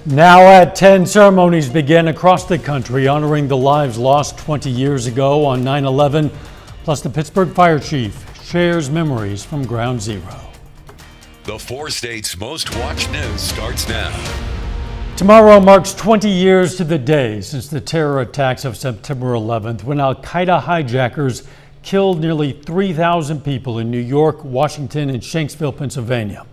Now at 10, ceremonies begin across the country honoring the lives lost 20 years ago on 9/11. Plus, the Pittsburgh fire chief shares memories from Ground Zero. The four states' most watched news starts now. Tomorrow marks 20 years to the day since the terror attacks of September 11th, when Al-Qaeda hijackers killed nearly 3,000 people in New York, Washington, and Shanksville, Pennsylvania.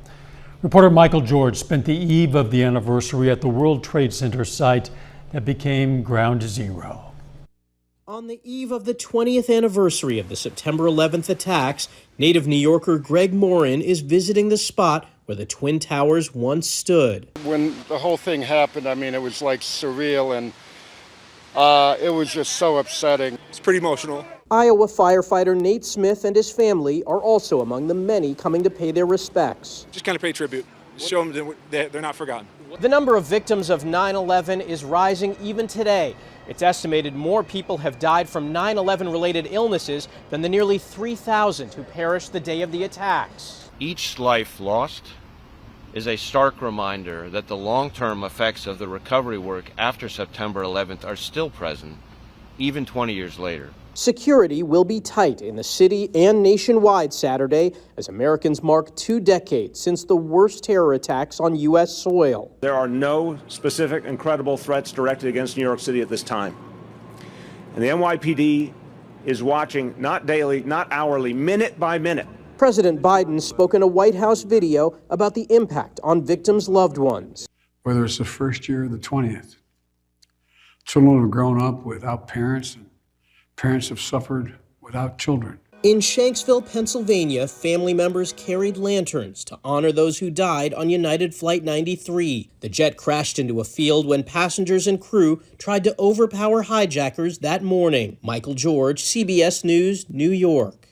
Reporter Michael George spent the eve of the anniversary at the World Trade Center site that became Ground Zero. On the eve of the 20th anniversary of the September 11th attacks, native New Yorker Greg Morin is visiting the spot where the Twin Towers once stood. When the whole thing happened, I mean, it was like surreal, and it was just so upsetting. It's pretty emotional. Iowa firefighter Nate Smith and his family are also among the many coming to pay their respects. Just kind of pay tribute. Show them that they're not forgotten. The number of victims of 9/11 is rising even today. It's estimated more people have died from 9/11 related illnesses than the nearly 3,000 who perished the day of the attacks. Each life lost is a stark reminder that the long-term effects of the recovery work after September 11th are still present, even 20 years later. Security will be tight in the city and nationwide Saturday as Americans mark 2 decades since the worst terror attacks on U.S. soil. There are no specific and credible threats directed against New York City at this time. And the NYPD is watching not daily, not hourly, minute by minute. President Biden spoke in a White House video about the impact on victims' loved ones. Whether it's the first year or the 20th, children have grown up without parents, and parents have suffered without children. In Shanksville, Pennsylvania, family members carried lanterns to honor those who died on United Flight 93. The jet crashed into a field when passengers and crew tried to overpower hijackers that morning. Michael George, CBS News, New York.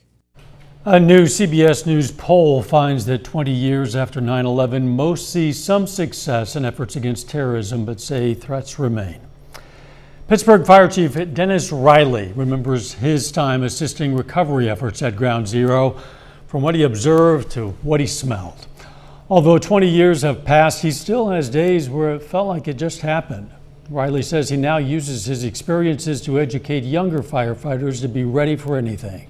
A new CBS News poll finds that 20 years after 9/11, most see some success in efforts against terrorism, but say threats remain. Pittsburgh Fire Chief Dennis Riley remembers his time assisting recovery efforts at Ground Zero, from what he observed to what he smelled. Although 20 years have passed, he still has days where it felt like it just happened. Riley says he now uses his experiences to educate younger firefighters to be ready for anything.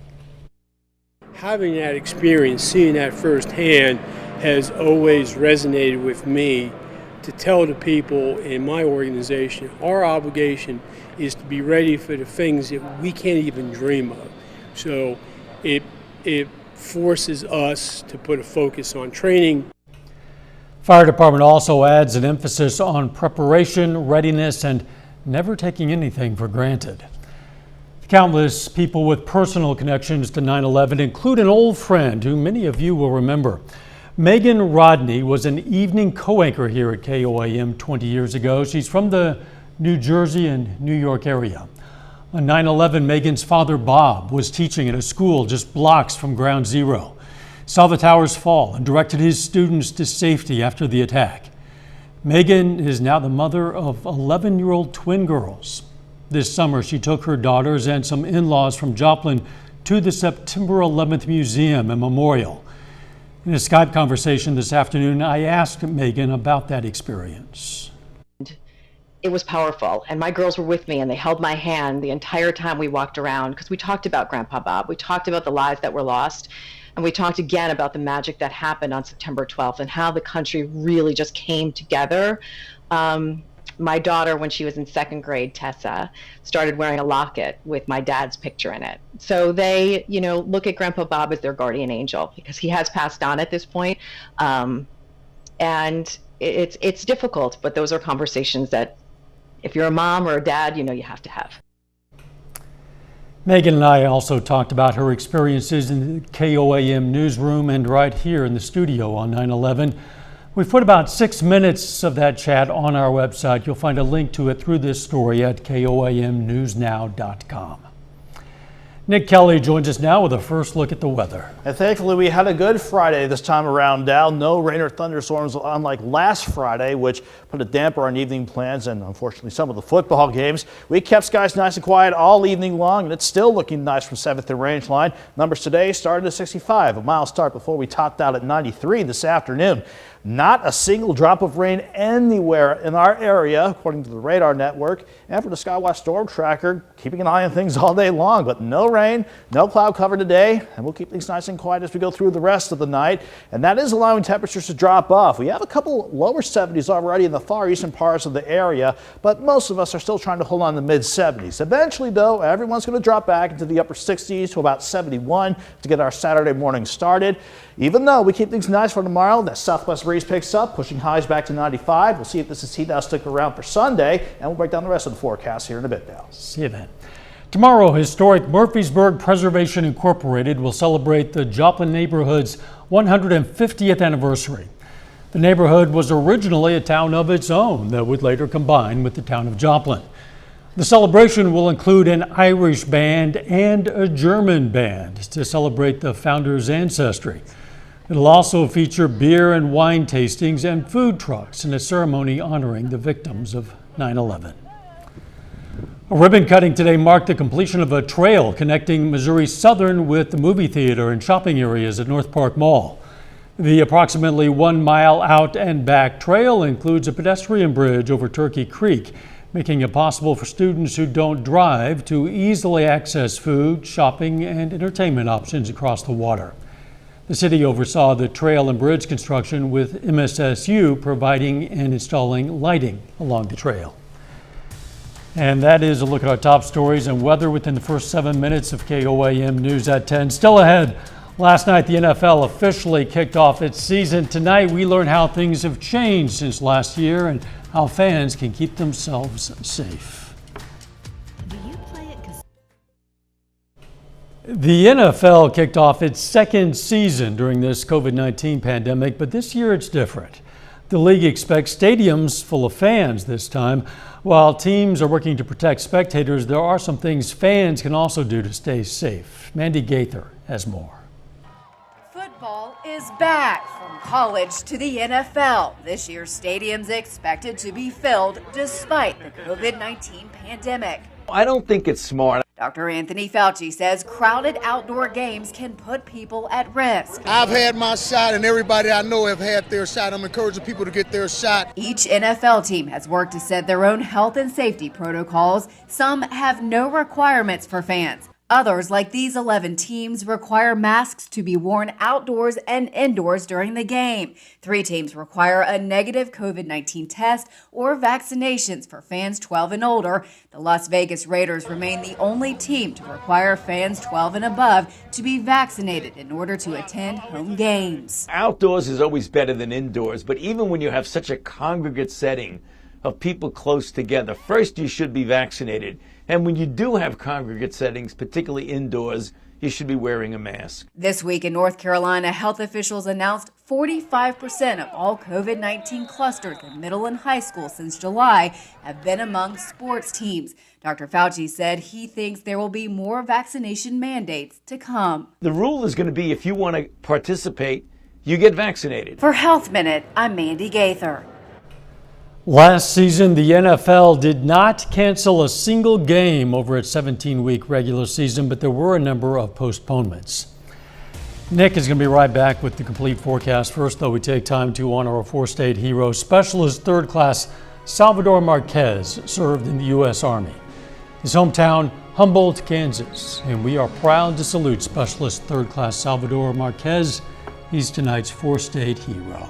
Having that experience, seeing that firsthand, has always resonated with me to tell the people in my organization our obligation is to be ready for the things that we can't even dream of. So it forces us to put a focus on training. Fire department also adds an emphasis on preparation, readiness, and never taking anything for granted. Countless people with personal connections to 9/11 include an old friend who many of you will remember. Megan Rodney was an evening co-anchor here at KOAM 20 years ago. She's from the New Jersey and New York area. On 9/11, Megan's father, Bob, was teaching at a school just blocks from Ground Zero. Saw the towers fall and directed his students to safety after the attack. Megan is now the mother of 11-year-old twin girls. This summer, she took her daughters and some in-laws from Joplin to the September 11th Museum and Memorial. In a Skype conversation this afternoon, I asked Megan about that experience. It was powerful, and my girls were with me, and they held my hand the entire time we walked around, because we talked about Grandpa Bob, we talked about the lives that were lost, and we talked again about the magic that happened on September 12th and how the country really just came together. My daughter, when she was in 2nd grade, Tessa, started wearing a locket with my dad's picture in it. So they, look at Grandpa Bob as their guardian angel, because he has passed on at this point. And it's difficult, but those are conversations that if you're a mom or a dad, you have to have. Megan and I also talked about her experiences in the KOAM newsroom and right here in the studio on 9/11. We've put about 6 minutes of that chat on our website. You'll find a link to it through this story at koamnewsnow.com. Nick Kelly joins us now with a first look at the weather. And thankfully, we had a good Friday this time around, Dow. No rain or thunderstorms, unlike last Friday, which put a damper on evening plans and unfortunately some of the football games. We kept skies nice and quiet all evening long, and it's still looking nice from 7th and Rangeline. Numbers today started at 65, a mild start before we topped out at 93 this afternoon. Not a single drop of rain anywhere in our area, according to the radar network. And for the Skywatch Storm Tracker, keeping an eye on things all day long, but no rain, no cloud cover today, and we'll keep things nice and quiet as we go through the rest of the night. And that is allowing temperatures to drop off. We have a couple lower 70s already in the far eastern parts of the area, but most of us are still trying to hold on to mid 70s. Eventually, though, everyone's going to drop back into the upper 60s to about 71 to get our Saturday morning started. Even though we keep things nice for tomorrow, that southwest breeze picks up, pushing highs back to 95. We'll see if this is heat that'll stick around for Sunday, and we'll break down the rest of the forecast here in a bit now. See you then. Tomorrow, historic Murfreesburg Preservation Incorporated will celebrate the Joplin neighborhood's 150th anniversary. The neighborhood was originally a town of its own that would later combine with the town of Joplin. The celebration will include an Irish band and a German band to celebrate the founders' ancestry. It'll also feature beer and wine tastings and food trucks and a ceremony honoring the victims of 9/11. A ribbon cutting today marked the completion of a trail connecting Missouri Southern with the movie theater and shopping areas at North Park Mall. The approximately 1 mile out and back trail includes a pedestrian bridge over Turkey Creek, making it possible for students who don't drive to easily access food, shopping, and entertainment options across the water. The city oversaw the trail and bridge construction, with MSSU providing and installing lighting along the trail. And that is a look at our top stories and weather within the first 7 minutes of KOAM News at 10. Still ahead, last night the NFL officially kicked off its season. Tonight we learn how things have changed since last year and how fans can keep themselves safe. The NFL kicked off its second season during this COVID-19 pandemic, but this year it's different. The league expects stadiums full of fans this time. While teams are working to protect spectators, there are some things fans can also do to stay safe. Mandy Gaither has more. Football is back, from college to the NFL. This year's stadium's expected to be filled despite the COVID-19 pandemic. I don't think it's smart. Dr. Anthony Fauci says crowded outdoor games can put people at risk. I've had my shot, and everybody I know have had their shot. I'm encouraging people to get their shot. Each NFL team has worked to set their own health and safety protocols. Some have no requirements for fans. Others, like these 11 teams, require masks to be worn outdoors and indoors during the game. 3 teams require a negative COVID-19 test or vaccinations for fans 12 and older. The Las Vegas Raiders remain the only team to require fans 12 and above to be vaccinated in order to attend home games. Outdoors is always better than indoors, but even when you have such a congregate setting of people close together, first you should be vaccinated. And when you do have congregate settings, particularly indoors, you should be wearing a mask. This week in North Carolina, health officials announced 45% of all COVID-19 clusters in middle and high school since July have been among sports teams. Dr. Fauci said he thinks there will be more vaccination mandates to come. The rule is going to be if you want to participate, you get vaccinated. For Health Minute, I'm Mandy Gaither. Last season, the NFL did not cancel a single game over its 17-week regular season, but there were a number of postponements. Nick is going to be right back with the complete forecast. First, though, we take time to honor a 4-state hero. Specialist third class Salvador Marquez served in the U.S. Army. His hometown, Humboldt, Kansas, and we are proud to salute Specialist third class Salvador Marquez. He's tonight's 4-state hero.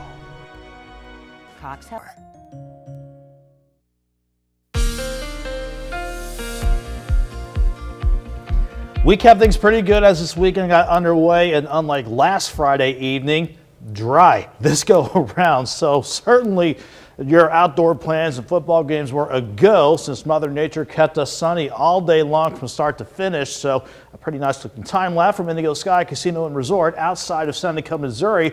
We kept things pretty good as this weekend got underway, and unlike last Friday evening, dry this go around. So certainly your outdoor plans and football games were a go, since Mother Nature kept us sunny all day long from start to finish. So a pretty nice looking time lapse from Indigo Sky Casino and Resort outside of Seneca, Missouri.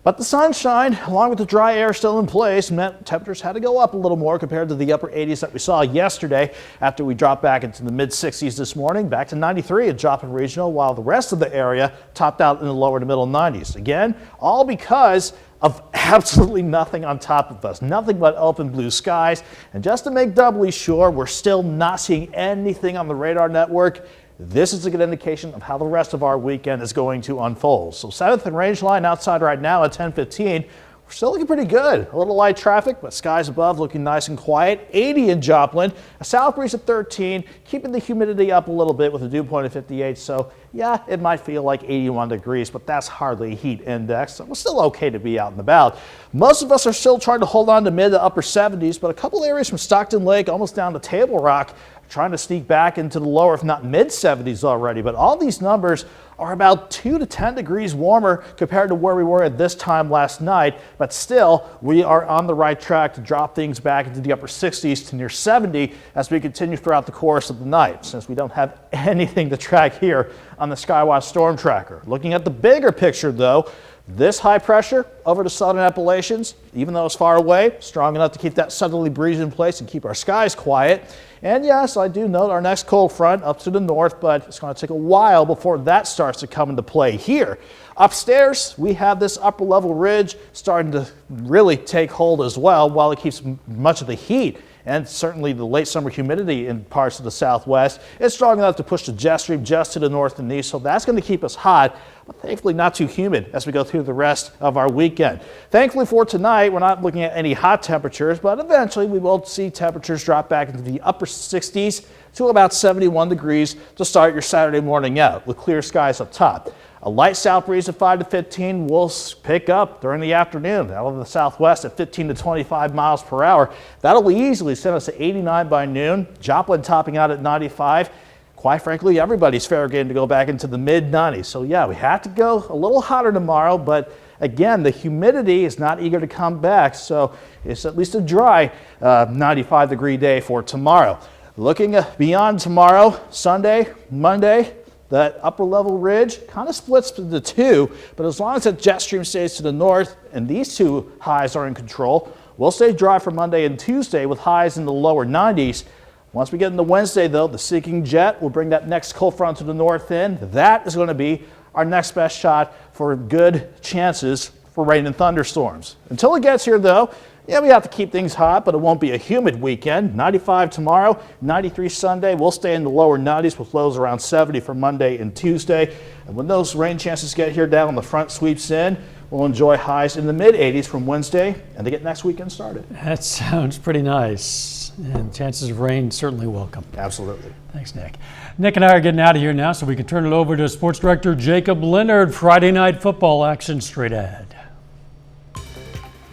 But the sunshine, along with the dry air still in place, meant temperatures had to go up a little more compared to the upper 80s that we saw yesterday, after we dropped back into the mid 60s this morning, back to 93 at Joplin Regional, while the rest of the area topped out in the lower to middle 90s. Again, all because of absolutely nothing on top of us, nothing but open blue skies. And just to make doubly sure we're still not seeing anything on the radar network, this is a good indication of how the rest of our weekend is going to unfold. So 7th and range line outside right now at 10:15. we're still looking pretty good. A little light traffic, but skies above looking nice and quiet. 80 in Joplin, a south breeze at 13, keeping the humidity up a little bit with a dew point of 58. So yeah, it might feel like 81 degrees, but that's hardly a heat index. So we're still okay to be out and about. Most of us are still trying to hold on to mid to upper 70s, but a couple areas from Stockton Lake almost down to Table Rock trying to sneak back into the lower, if not mid 70s already. But all these numbers are about 2 to 10 degrees warmer compared to where we were at this time last night. But still, we are on the right track to drop things back into the upper 60s to near 70 as we continue throughout the course of the night, since we don't have anything to track here on the Skywatch Storm Tracker. Looking at the bigger picture, though, this high pressure over the southern Appalachians, even though it's far away, strong enough to keep that southerly breeze in place and keep our skies quiet. And yes, I do note our next cold front up to the north, but it's going to take a while before that starts to come into play here. Upstairs, we have this upper level ridge starting to really take hold as well, while it keeps much of the heat and certainly the late summer humidity in parts of the southwest. It's strong enough to push the jet stream just to the north and east, so that's going to keep us hot, but thankfully not too humid as we go through the rest of our weekend. Thankfully for tonight, we're not looking at any hot temperatures, but eventually we will see temperatures drop back into the upper 60s to about 71 degrees to start your Saturday morning out with clear skies up top. A light south breeze at 5 to 15 will pick up during the afternoon out of the southwest at 15 to 25 miles per hour. That'll easily send us to 89 by noon. Joplin topping out at 95. Quite frankly, everybody's fair game to go back into the mid 90s. So yeah, we have to go a little hotter tomorrow, but again, the humidity is not eager to come back. So it's at least a dry 95 degree day for tomorrow. Looking beyond tomorrow, Sunday, Monday, that upper level ridge kind of splits into two, but as long as that jet stream stays to the north and these two highs are in control, we'll stay dry for Monday and Tuesday with highs in the lower 90s. Once we get into Wednesday, though, the sinking jet will bring that next cold front to the north end. That is going to be our next best shot for good chances for rain and thunderstorms. Until it gets here, though, yeah, we have to keep things hot, but it won't be a humid weekend. 95 tomorrow, 93 Sunday. We'll stay in the lower 90s with lows around 70 for Monday and Tuesday. And when those rain chances get here down, the front sweeps in, we'll enjoy highs in the mid 80s from Wednesday and to get next weekend started. That sounds pretty nice. And chances of rain certainly welcome. Absolutely. Thanks, Nick. Nick and I are getting out of here now, so we can turn it over to Sports Director Jacob Leonard. Friday night football action straight ahead.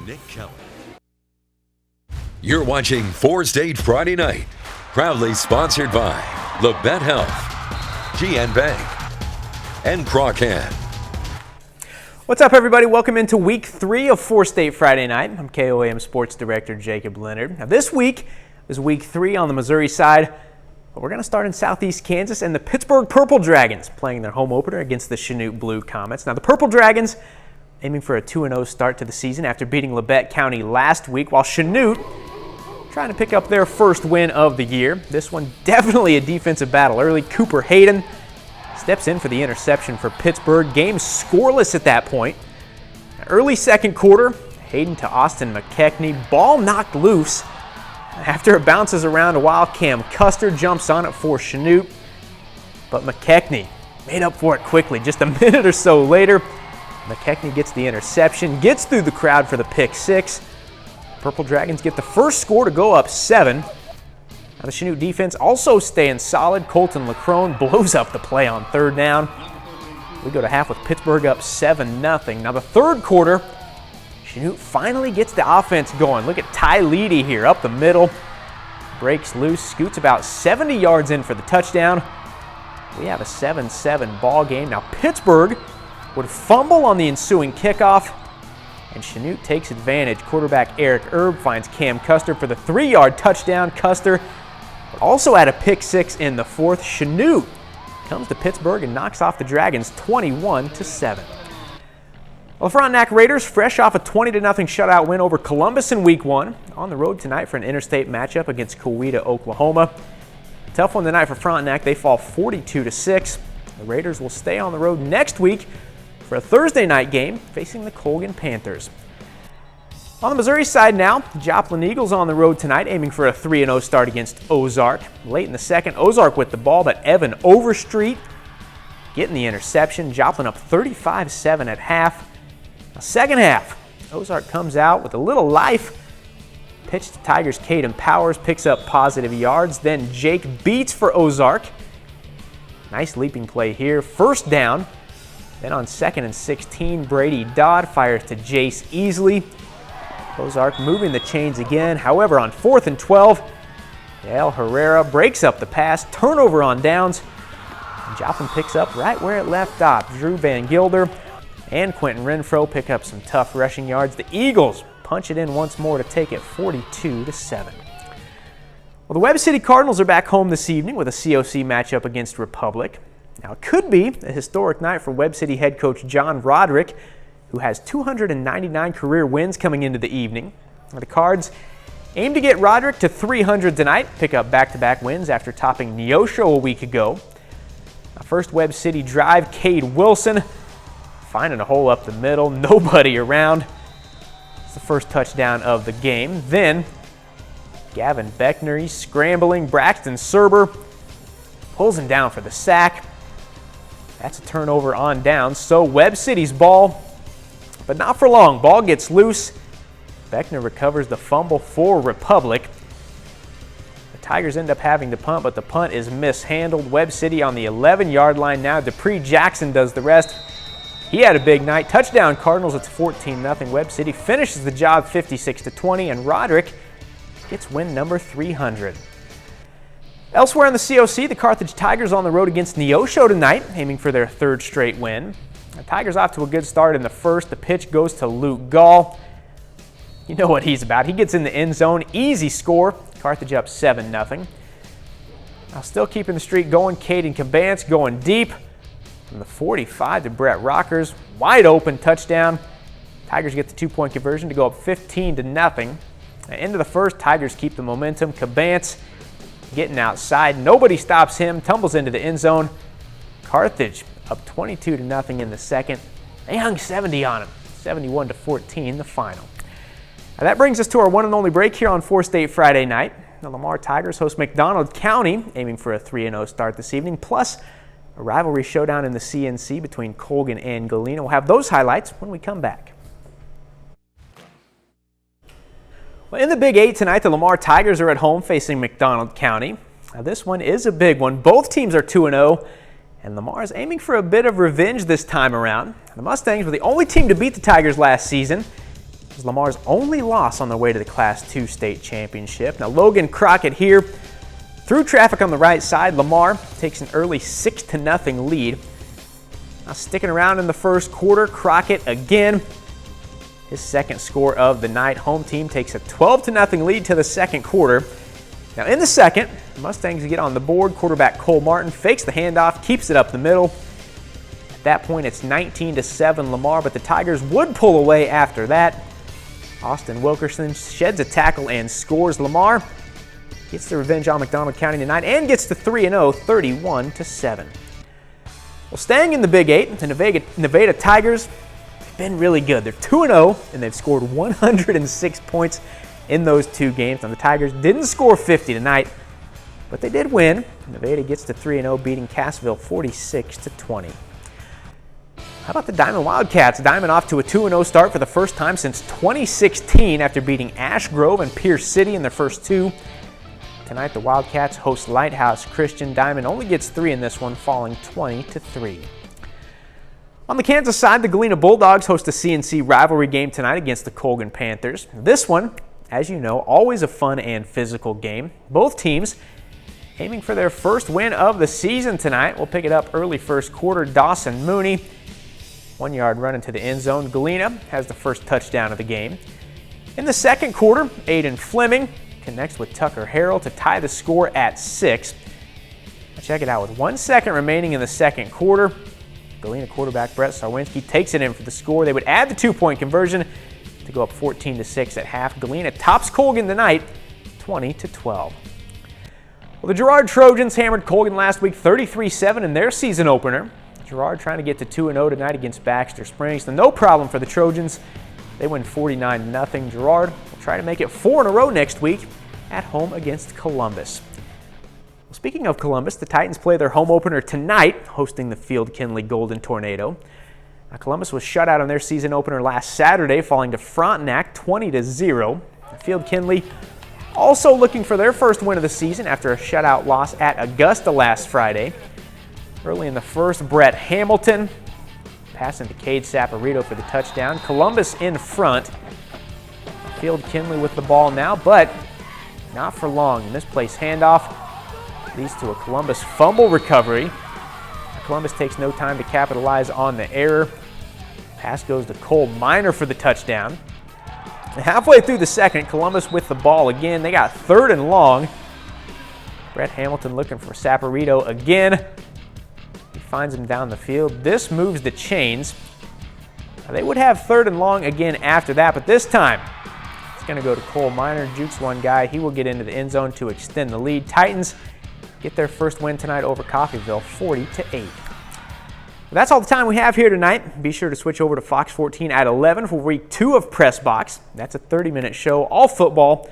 Nick Kelly. You're watching 4-State Friday Night, proudly sponsored by LeBet Health, GN Bank, and Procam. What's up, everybody? Welcome into Week 3 of 4-State Friday Night. I'm KOAM Sports Director Jacob Leonard. Now, this week is Week 3 on the Missouri side, but we're going to start in Southeast Kansas and the Pittsburgh Purple Dragons playing their home opener against the Chanute Blue Comets. Now, the Purple Dragons aiming for a 2-0 start to the season after beating Labette County last week, while Chanute trying to pick up their first win of the year. This one definitely a defensive battle. Early, Cooper Hayden steps in for the interception for Pittsburgh. Game scoreless at that point. Early second quarter, Hayden to Austin McKechnie. Ball knocked loose. After it bounces around a while, Cam Custer jumps on it for Chanute. But McKechnie made up for it quickly. Just a minute or so later, McKechnie gets the interception, gets through the crowd for the pick six. Purple Dragons get the first score to go up 7. Now the Chanute defense also staying solid. Colton Lacrone blows up the play on third down. We go to half with Pittsburgh up 7-0. Now the third quarter, Chanute finally gets the offense going. Look at Ty Leedy here up the middle. Breaks loose, scoots about 70 yards in for the touchdown. We have a 7-7 ball game. Now Pittsburgh would fumble on the ensuing kickoff, and Chanute takes advantage. Quarterback Eric Erb finds Cam Custer for the 3-yard touchdown. Custer but also had a pick six in the fourth. Chanute comes to Pittsburgh and knocks off the Dragons 21-7. Well, the Frontenac Raiders, fresh off a 20-0 shutout win over Columbus in Week 1, on the road tonight for an interstate matchup against Coweta, Oklahoma. Tough one tonight for Frontenac. They fall 42-6. The Raiders will stay on the road next week for a Thursday night game facing the Colgan Panthers. On the Missouri side now, the Joplin Eagles on the road tonight, aiming for a 3-0 start against Ozark. Late in the second, Ozark with the ball, but Evan Overstreet getting the interception. Joplin up 35-7 at half. Now, second half, Ozark comes out with a little life. Pitch to Tigers' Caden Powers, picks up positive yards. Then Jake Beats for Ozark. Nice leaping play here. First down. Then on 2nd and 16, Brady Dodd fires to Jace Easley. Ozark moving the chains again. However, on 4th and 12, Dale Herrera breaks up the pass. Turnover on downs. And Joplin picks up right where it left off. Drew Van Gilder and Quentin Renfro pick up some tough rushing yards. The Eagles punch it in once more to take it 42-7. Well, the Webb City Cardinals are back home this evening with a COC matchup against Republic. Now, it could be a historic night for Webb City head coach John Roderick, who has 299 career wins coming into the evening. The Cards aim to get Roderick to 300 tonight, pick up back-to-back wins after topping Neosho a week ago. Now, first Webb City drive, Cade Wilson finding a hole up the middle, nobody around. It's the first touchdown of the game. Then Gavin Beckner, he's scrambling. Braxton Serber pulls him down for the sack. That's a turnover on downs. So Webb City's ball, but not for long. Ball gets loose. Beckner recovers the fumble for Republic. The Tigers end up having to punt, but the punt is mishandled. Webb City on the 11-yard line now. Dupree Jackson does the rest. He had a big night. Touchdown Cardinals. It's 14-0. Webb City finishes the job 56-20, and Roderick gets win number 300. Elsewhere in the COC, the Carthage Tigers on the road against Neosho tonight, aiming for their 3rd straight win. The Tigers off to a good start in the first. The pitch goes to Luke Gall. You know what he's about. He gets in the end zone. Easy score. Carthage up 7-0. Now still keeping the streak going. Caden Cabance going deep from the 45 to Brett Rockers. Wide open touchdown. Tigers get the 2-point conversion to go up 15-0. Into the first, Tigers keep the momentum. Cabance getting outside. Nobody stops him. Tumbles into the end zone. Carthage up 22-0 in the second. They hung 70 on him. 71-14 the final. Now that brings us to our one and only break here on 4 State Friday night. The Lamar Tigers host McDonald County, aiming for a 3-0 start this evening, plus a rivalry showdown in the CNC between Colgan and Galena. We'll have those highlights when we come back. Well, in the Big 8 tonight, the Lamar Tigers are at home facing McDonald County. Now, this one is a big one. Both teams are 2-0, and Lamar is aiming for a bit of revenge this time around. The Mustangs were the only team to beat the Tigers last season. It was Lamar's only loss on their way to the Class 2 state championship. Now, Logan Crockett here. Through traffic on the right side, Lamar takes an early 6-0 lead. Now, sticking around in the first quarter, Crockett again. His second score of the night. Home team takes a 12-0 lead to the second quarter. Now in the second, the Mustangs get on the board. Quarterback Cole Martin fakes the handoff, keeps it up the middle. At that point, it's 19-7 Lamar, but the Tigers would pull away after that. Austin Wilkerson sheds a tackle and scores. Lamar gets the revenge on McDonald County tonight and gets to 3-0, 31-7. Well, staying in the Big 8, the Nevada Tigers been really good. They're 2-0, and they've scored 106 points in those 2 games. Now, the Tigers didn't score 50 tonight, but they did win. Nevada gets to 3-0, beating Cassville 46-20. How about the Diamond Wildcats? Diamond off to a 2-0 start for the first time since 2016 after beating Ash Grove and Pierce City in their first 2. Tonight, the Wildcats host Lighthouse Christian. Diamond only gets 3 in this one, falling 20-3. On the Kansas side, the Galena Bulldogs host a CNC rivalry game tonight against the Colgan Panthers. This one, as you know, always a fun and physical game. Both teams aiming for their first win of the season tonight. We'll pick it up early first quarter. Dawson Mooney, 1-yard run into the end zone. Galena has the first touchdown of the game. In the second quarter, Aiden Fleming connects with Tucker Harrell to tie the score at 6. Now check it out. With 1 second remaining in the second quarter, Galena quarterback Brett Sarwinski takes it in for the score. They would add the 2-point conversion to go up 14-6 at half. Galena tops Colgan tonight, 20-12. Well, the Girard Trojans hammered Colgan last week 33-7 in their season opener. Girard trying to get to 2-0 tonight against Baxter Springs. So no problem for the Trojans. They win 49-0. Girard will try to make it 4 in a row next week at home against Columbus. Well, speaking of Columbus, the Titans play their home opener tonight, hosting the Field Kinley Golden Tornado. Now, Columbus was shut out on their season opener last Saturday, falling to Frontenac 20-0. Field Kinley also looking for their first win of the season after a shutout loss at Augusta last Friday. Early in the first, Brett Hamilton passing to Cade Saporito for the touchdown. Columbus in front. Field Kinley with the ball now, but not for long. A misplaced handoff leads to a Columbus fumble recovery. Columbus takes no time to capitalize on the error. Pass goes to Cole Minor for the touchdown. And halfway through the second, Columbus with the ball again. They got 3rd and long. Brett Hamilton looking for Saporito again. He finds him down the field. This moves the chains. Now, they would have 3rd and long again after that, but this time it's going to go to Cole Minor. Jukes one guy. He will get into the end zone to extend the lead. Titans get their first win tonight over Coffeyville, 40-8. Well, that's all the time we have here tonight. Be sure to switch over to Fox 14 at 11 for week 2 of Press Box. That's a 30-minute show, all football.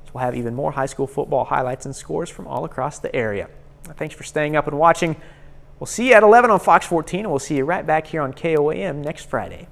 So we'll have even more high school football highlights and scores from all across the area. Thanks for staying up and watching. We'll see you at 11 on Fox 14, and we'll see you right back here on KOAM next Friday.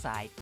Side.